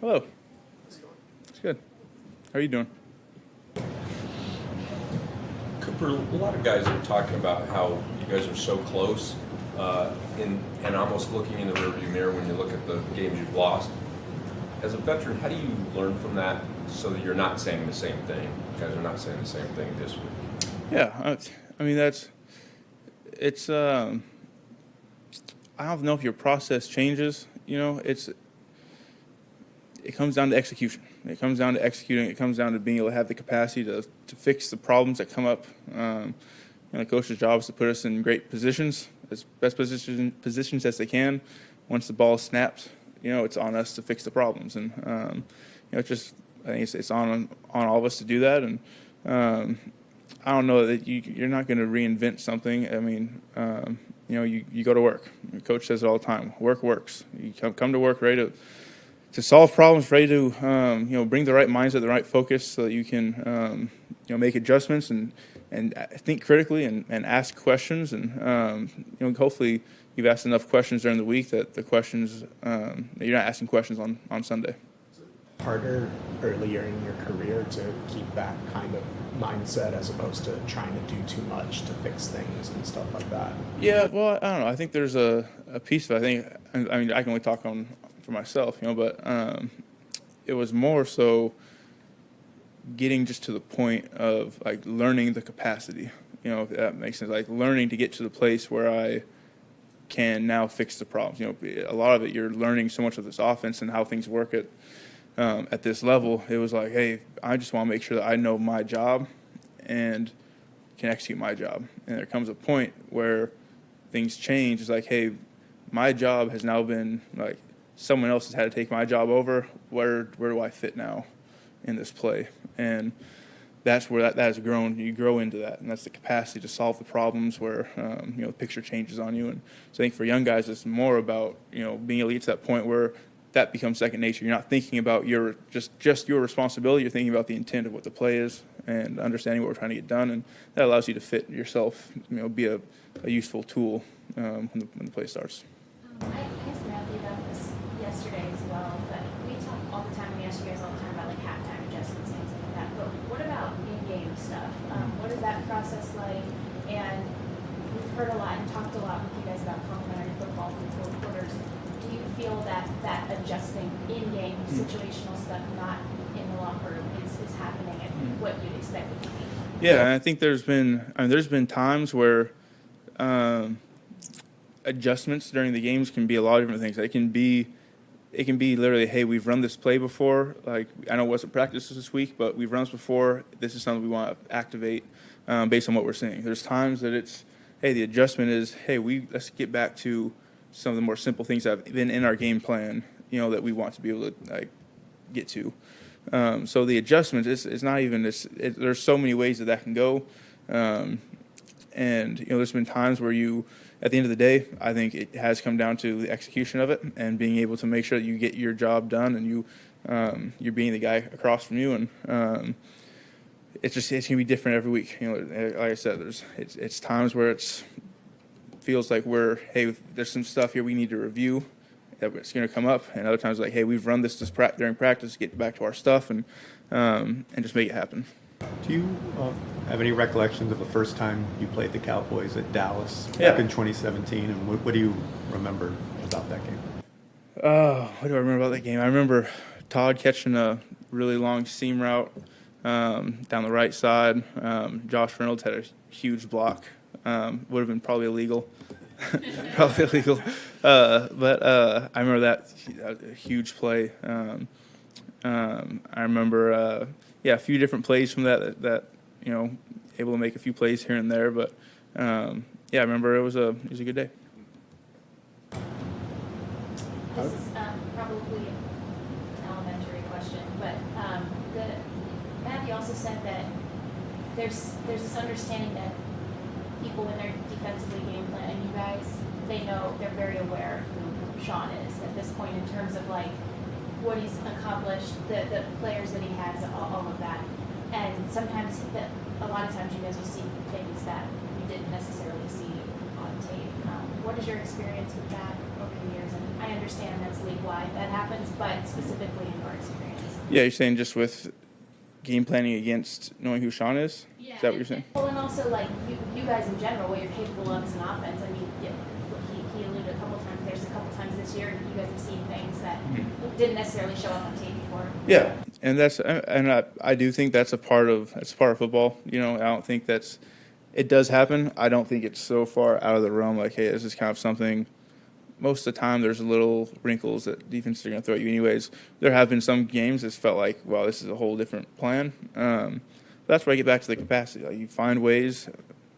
Hello. It's good. How are you doing? Cooper, a lot of guys are talking about how you guys are so close and almost looking in the rearview mirror when you look at the games you've lost. As a veteran, how do you learn from that so that you're not saying the same thing? You guys are not saying the same thing this week. Yeah, I mean it's. I don't know if your process changes. It comes down to execution. It comes down to executing. It comes down to being able to have the capacity to fix the problems that come up. The coach's job is to put us in great positions, as best positions as they can. Once the ball is snapped, it's on us to fix the problems, and it's just I think it's on all of us to do that. And I don't know that you're not going to reinvent something. I mean, you go to work. The coach says it all the time. Work works. You come to work ready to solve problems, ready to bring the right mindset, the right focus, so that you can make adjustments and think critically and ask questions. And hopefully you've asked enough questions during the week that the questions that you're not asking questions on Sunday. Harder earlier in your career to keep that kind of mindset as opposed to trying to do too much to fix things and stuff like that? Yeah, well, I don't know. I think there's a piece of it. I mean, I can only talk for myself, but it was more so getting just to the point of like learning the capacity, if that makes sense, like learning to get to the place where I can now fix the problems. A lot of it, you're learning so much of this offense and how things work at this level. It was like, hey, I just want to make sure that I know my job and can execute my job. And there comes a point where things change. It's like, hey, my job has now been like someone else has had to take my job over. Where do I fit now in this play? And that's where that has grown. You grow into that, and that's the capacity to solve the problems where the picture changes on you. And so I think for young guys, it's more about being able to get to that point where that becomes second nature. You're not thinking about your just your responsibility. You're thinking about the intent of what the play is and understanding what we're trying to get done, and that allows you to fit yourself, be a useful tool when the play starts. I asked Matthew about this yesterday as well, but we talk all the time, we ask you guys all the time about like halftime adjustments, things like that. But what about in-game stuff? What is that process like? And we've heard a lot and talked a lot with you guys about complementary football through four quarters. Do you feel that adjusting in-game situational stuff, not in the locker room, is happening at what you'd expect it to be? Yeah, and I think there's been times where adjustments during the games can be a lot of different things. It can be literally, hey, we've run this play before. Like, I know it wasn't practice this week, but we've run this before. This is something we want to activate based on what we're seeing. There's times that it's, hey, the adjustment is, hey, let's get back to some of the more simple things that have been in our game plan, that we want to be able to get to. So the adjustment is not even this. There's so many ways that can go, and there's been times where at the end of the day, I think it has come down to the execution of it and being able to make sure that you get your job done and you're being the guy across from you, and it's gonna be different every week. Like I said, it's times where feels like there's some stuff here we need to review that it's going to come up, and other times like, hey, we've run this during practice, get back to our stuff and just make it happen. Do you have any recollections of the first time you played the Cowboys at Dallas Yeah. back in 2017, and what do you remember about that game? What do I remember about that game? I remember Todd catching a really long seam route down the right side. Josh Reynolds had a huge block. Would have been probably illegal. But I remember that a huge play. I remember, a few different plays from that able to make a few plays here and there. But I remember it was a good day. This is probably an elementary question, but Matthew also said that there's this understanding that people, when they're defensively game planning you guys, they're very aware of who Sean is at this point in terms of like what he's accomplished, the players that he has, all of that. And sometimes, a lot of times you guys will see things that you didn't necessarily see on tape. What is your experience with that over the years? And I understand that's league-wide that happens, but specifically in your experience. Yeah, you're saying just with game planning against knowing who Sean is? Yeah. Is that what you're saying? Well, and also like you guys in general, what you're capable of as an offense. I mean, he alluded a couple times. There's a couple times this year you guys have seen things that didn't necessarily show up on tape before. Yeah, and I do think that's a part of football. You know, I don't think it does happen. I don't think it's so far out of the realm. Like, hey, this is kind of something. Most of the time, there's little wrinkles that defenses are going to throw at you anyways. There have been some games that's felt like, well, this is a whole different plan. That's where I get back to the capacity. Like, you find ways.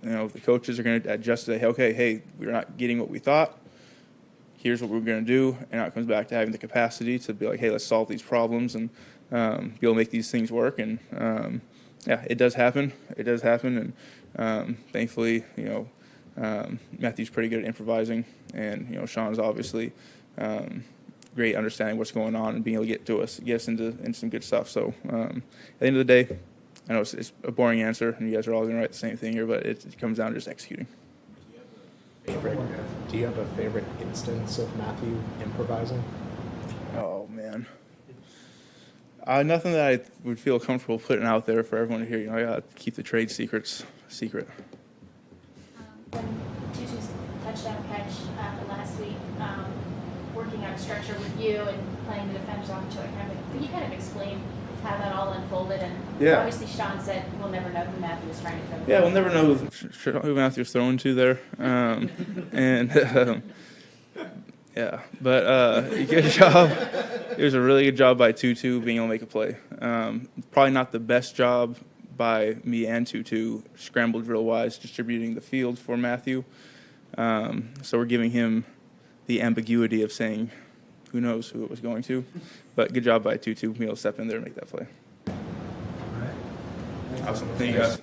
You know, the coaches are going to adjust to say, okay, hey, we're not getting what we thought. Here's what we're going to do. And now it comes back to having the capacity to be like, hey, let's solve these problems and be able to make these things work. And, yeah, it does happen. It does happen. And thankfully, you know, Matthew's pretty good at improvising. And, you know, Sean's obviously great understanding what's going on and being able to get us into some good stuff. So at the end of the day, I know it's a boring answer, and you guys are all going to write the same thing here, but it comes down to just executing. Do you have a favorite instance of Matthew improvising? Oh, man. Nothing that I would feel comfortable putting out there for everyone to hear. You know, I got to keep the trade secrets secret. Tutu's touchdown catch last week, working out a structure with you and playing the defenders off each other. Can you kind of explain how that all unfolded? And Yeah. Obviously Sean said we'll never know who Matthew was trying to throw. Yeah, we'll never know who Matthew's throwing to there. Yeah, but good job. It was a really good job by Tutu being able to make a play. Probably not the best job by me and Tutu, scramble drill-wise, distributing the field for Matthew. So we're giving him the ambiguity of saying who knows who it was going to. But good job by Tutu being able to step in there and make that play. All right. Awesome. Thank you guys.